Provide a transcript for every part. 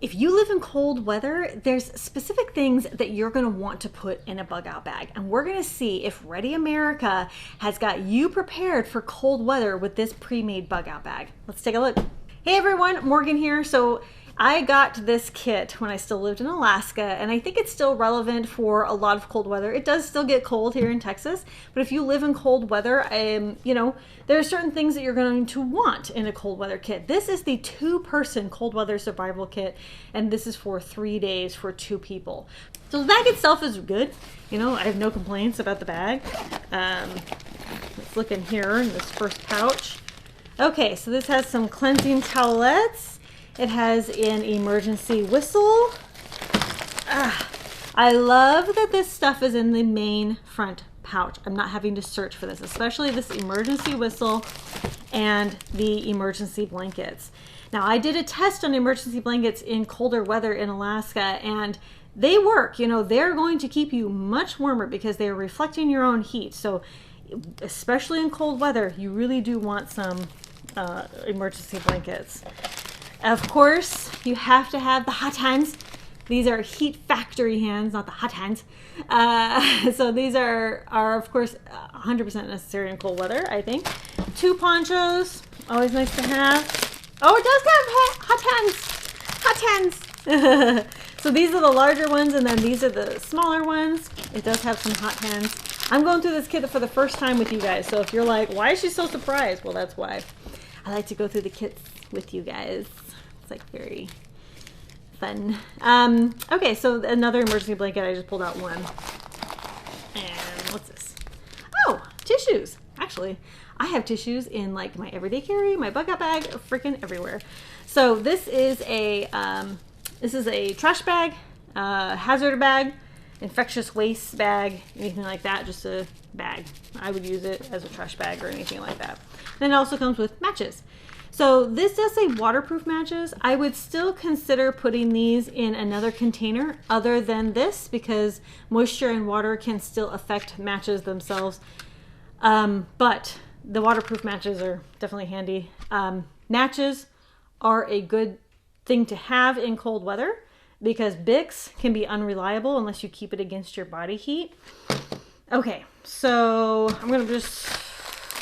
If you live in cold weather, there's specific things that you're going to want to put in a bug out bag. And we're going to see if Ready America has got you prepared for cold weather with this pre-made bug out bag. Let's take a look. Hey everyone, Morgan here. So I got this kit when I still lived in Alaska, and I think it's still relevant for a lot of cold weather. It does still get cold here in Texas, but if you live in cold weather, there are certain things that you're going to want in a cold weather kit. This is the 2-person cold weather survival kit, and this is for 3 days for 2 people. So the bag itself is good. I have no complaints about the bag. Let's look in here in this first pouch. Okay, so this has some cleansing towelettes. It has an emergency whistle. I love that this stuff is in the main front pouch. I'm not having to search for this, especially this emergency whistle and the emergency blankets. Now, I did a test on emergency blankets in colder weather in Alaska, and they work. They're going to keep you much warmer because they're reflecting your own heat. So especially in cold weather, you really do want some emergency blankets. Of course, you have to have the hot hands. These are heat factory hands, not the hot hands. So these are of course 100% necessary in cold weather, I think. 2 ponchos, always nice to have. Oh, it does have hot hands. Hot hands. So these are the larger ones, and then these are the smaller ones. It does have some hot hands. I'm going through this kit for the first time with you guys, so if you're like, why is she so surprised? Well, that's why. I like to go through the kits with you guys. It's like very fun. Okay, so another emergency blanket. I just pulled out one. And what's this? Oh, tissues. Actually, I have tissues in like my everyday carry, my bug out bag, freaking everywhere. So this is a trash bag, hazard bag, infectious waste bag, anything like that. Just a bag. I would use it as a trash bag or anything like that. And it also comes with matches. So this does say waterproof matches. I would still consider putting these in another container other than this because moisture and water can still affect matches themselves. But the waterproof matches are definitely handy. Matches are a good thing to have in cold weather because Bix can be unreliable unless you keep it against your body heat. Okay, so I'm going to just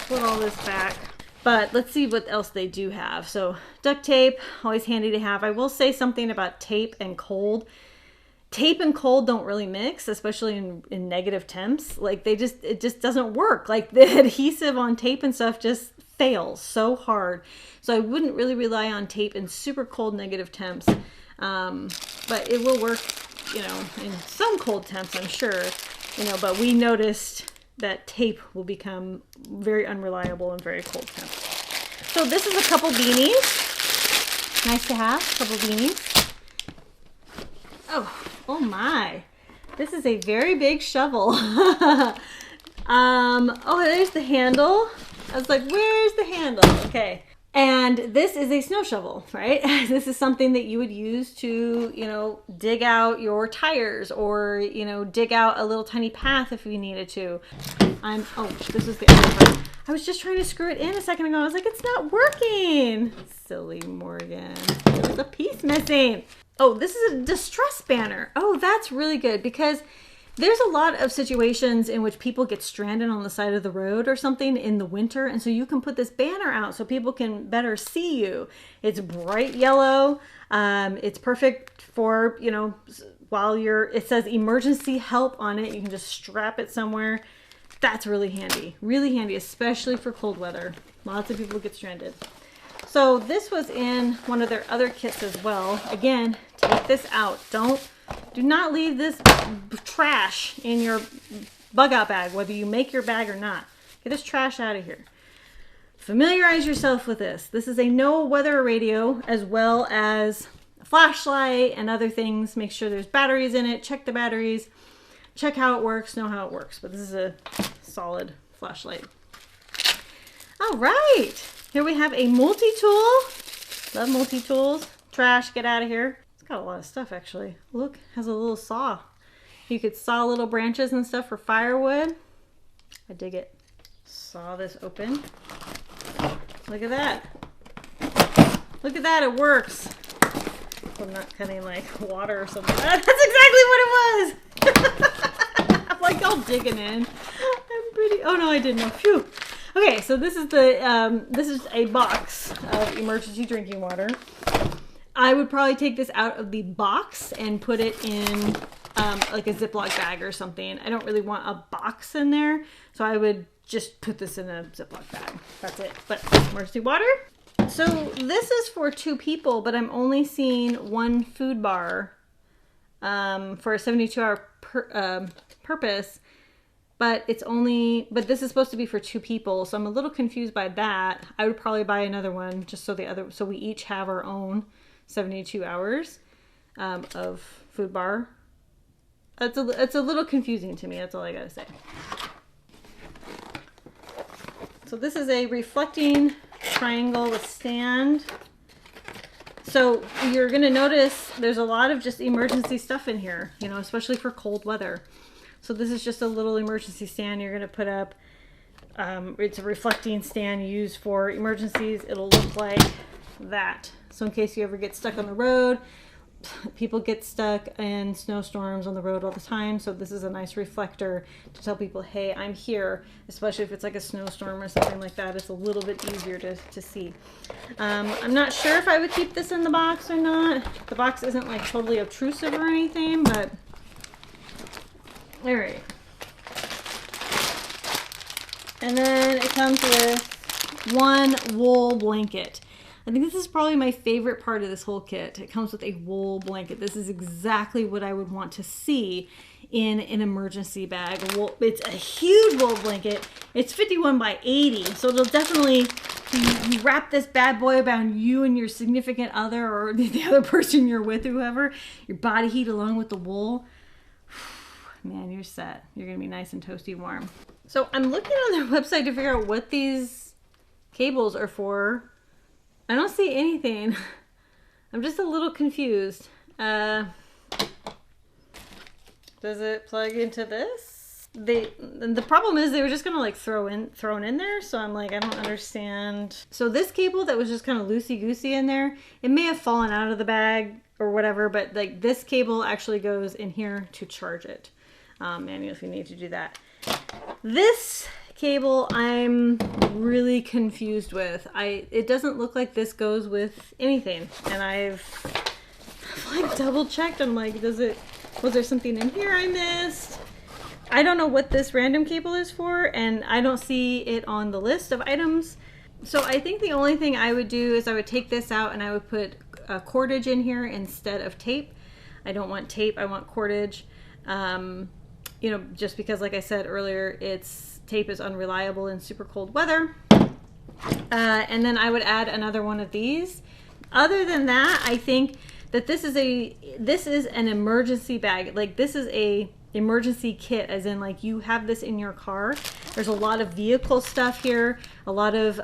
put all this back. But let's see what else they do have. So duct tape, always handy to have. I will say something about tape and cold. Tape and cold don't really mix, especially in negative temps. Like it just doesn't work. Like the adhesive on tape and stuff just fails so hard. So I wouldn't really rely on tape in super cold negative temps. But it will work, in some cold temps, I'm sure. But we noticed that tape will become very unreliable in very cold temps. So this is a couple beanies. Nice to have, a couple beanies. Oh my. This is a very big shovel. Oh, there's the handle. I was like, where's the handle? Okay. And this is a snow shovel, right? This is something that you would use to, dig out your tires or, dig out a little tiny path if you needed to. This is the other part. I was just trying to screw it in a second ago. I was like, it's not working. Silly Morgan. There's a piece missing. Oh, this is a distress banner. Oh, that's really good because there's a lot of situations in which people get stranded on the side of the road or something in the winter. And so you can put this banner out so people can better see you. It's bright yellow. It's perfect for, while it says emergency help on it. You can just strap it somewhere. That's really handy, especially for cold weather. Lots of people get stranded. So this was in one of their other kits as well. Again, take this out. Do not leave this trash in your bug out bag, whether you make your bag or not. Get this trash out of here. Familiarize yourself with this. This is a no weather radio as well as a flashlight and other things. Make sure there's batteries in it. Check the batteries. Check how it works. Know how it works. But this is a solid flashlight. All right. Here we have a multi-tool. Love multi-tools. Trash, get out of here. Got a lot of stuff actually. Look, has a little saw. You could saw little branches and stuff for firewood. I dig it. Saw this open. Look at that. Look at that, it works. I'm not cutting like water or something. That's exactly what it was. I'm like all digging in. I'm pretty. Oh no, I didn't know. Phew. Okay, so this is this is a box of emergency drinking water. I would probably take this out of the box and put it in like a Ziploc bag or something. I don't really want a box in there, so I would just put this in a Ziploc bag. That's it. But emergency water. So this is for 2 people, but I'm only seeing 1 food bar for a 72-hour purpose. But but this is supposed to be for 2 people, so I'm a little confused by that. I would probably buy another one just so we each have our own 72 hours of food bar. It's a little confusing to me. That's all I gotta say. So this is a reflecting triangle with stand. So you're gonna notice there's a lot of just emergency stuff in here, you know, especially for cold weather. So this is just a little emergency stand you're gonna put up. It's a reflecting stand used for emergencies. It'll look like that. So in case you ever get stuck on the road, people get stuck in snowstorms on the road all the time. So this is a nice reflector to tell people, hey, I'm here, especially if it's like a snowstorm or something like that. It's a little bit easier to see. I'm not sure if I would keep this in the box or not. The box isn't like totally obtrusive or anything, but all right. And then it comes with 1 wool blanket. I think this is probably my favorite part of this whole kit. It comes with a wool blanket. This is exactly what I would want to see in an emergency bag. It's a huge wool blanket. It's 51 by 80, so it'll definitely, you wrap this bad boy around you and your significant other or the other person you're with, whoever, your body heat along with the wool. Man, you're set. You're gonna be nice and toasty warm. So I'm looking on their website to figure out what these cables are for. I don't see anything. I'm just a little confused. Does it plug into this? The problem is they were just gonna like thrown in there, so I'm like, I don't understand. So this cable that was just kind of loosey-goosey in there, it may have fallen out of the bag or whatever, but like this cable actually goes in here to charge it. Manual if you need to do that. This cable I'm really confused with. It doesn't look like this goes with anything, and I've like double checked. I'm like, was there something in here I missed? I don't know what this random cable is for, and I don't see it on the list of items. So I think the only thing I would do is I would take this out and I would put cordage in here instead of tape. I don't want tape, I want cordage. You know, just because, like I said earlier, tape is unreliable in super cold weather. And then I would add another one of these. Other than that, I think that this is an emergency bag. Like, this is a emergency kit, as in like you have this in your car. There's a lot of vehicle stuff here, a lot of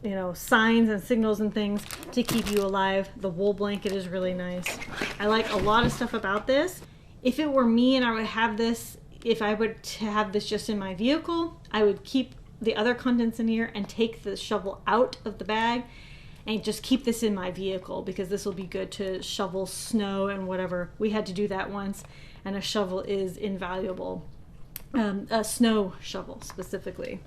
you know, signs and signals and things to keep you alive. The wool blanket is really nice. I like a lot of stuff about this. If it were me and I would have this, if I would have this just in my vehicle, I would keep the other contents in here and take the shovel out of the bag and just keep this in my vehicle, because this will be good to shovel snow and whatever. We had to do that once, and a shovel is invaluable. A snow shovel specifically.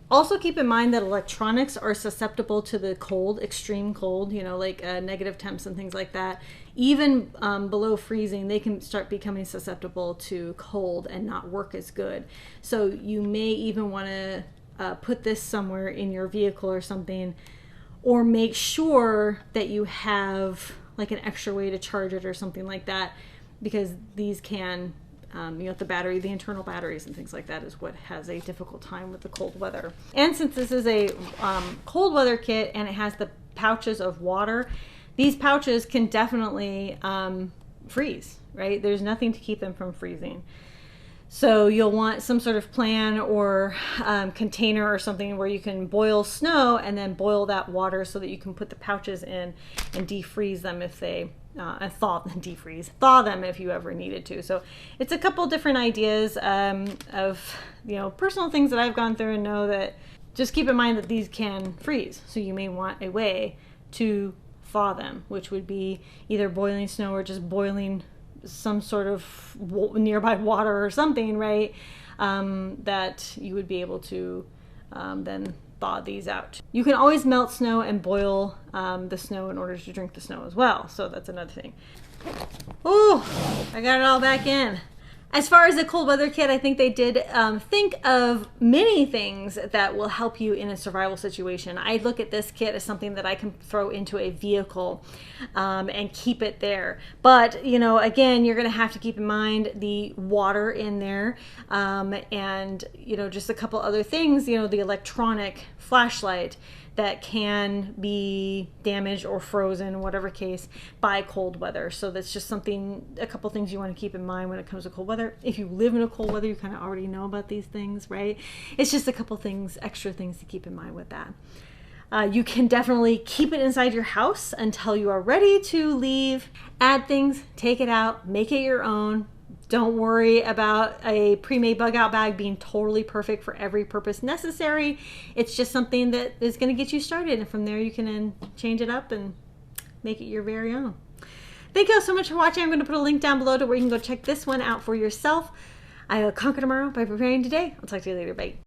Also keep in mind that electronics are susceptible to the cold, extreme cold, you know, like negative temps and things like that. Even below freezing, they can start becoming susceptible to cold and not work as good. So you may even want to put this somewhere in your vehicle or something, or make sure that you have like an extra way to charge it or something like that, because these can, you know, the internal batteries and things like that is what has a difficult time with the cold weather. And since this is a cold weather kit and it has the pouches of water, these pouches can definitely freeze, right? There's nothing to keep them from freezing. So you'll want some sort of plan or container or something where you can boil snow and then boil that water so that you can put the pouches in and defreeze them if they, and thaw them if you ever needed to. So it's a couple different ideas of, you know, personal things that I've gone through and know that just keep in mind that these can freeze. So you may want a way to thaw them, which would be either boiling snow or just boiling some sort of nearby water or something, right? That you would be able to then thaw these out. You can always melt snow and boil the snow in order to drink the snow as well. So that's another thing. Ooh, I got it all back in. As far as the cold weather kit, I think they did think of many things that will help you in a survival situation. I look at this kit as something that I can throw into a vehicle and keep it there. But, you know, again, you're going to have to keep in mind the water in there and, you know, just a couple other things, you know, the electronic flashlight that can be damaged or frozen, whatever case, by cold weather. So that's just something, a couple things you want to keep in mind when it comes to cold weather. If you live in a cold weather, you kind of already know about these things, right? It's just a couple things, extra things to keep in mind with that. You can definitely keep it inside your house until you are ready to leave. Add things, take it out, make it your own. Don't worry about a pre-made bug out bag being totally perfect for every purpose necessary. It's just something that is going to get you started, and from there you can then change it up and make it your very own. Thank you all so much for watching. I'm going to put a link down below to where you can go check this one out for yourself. I will conquer tomorrow by preparing today. I'll talk to you later. Bye.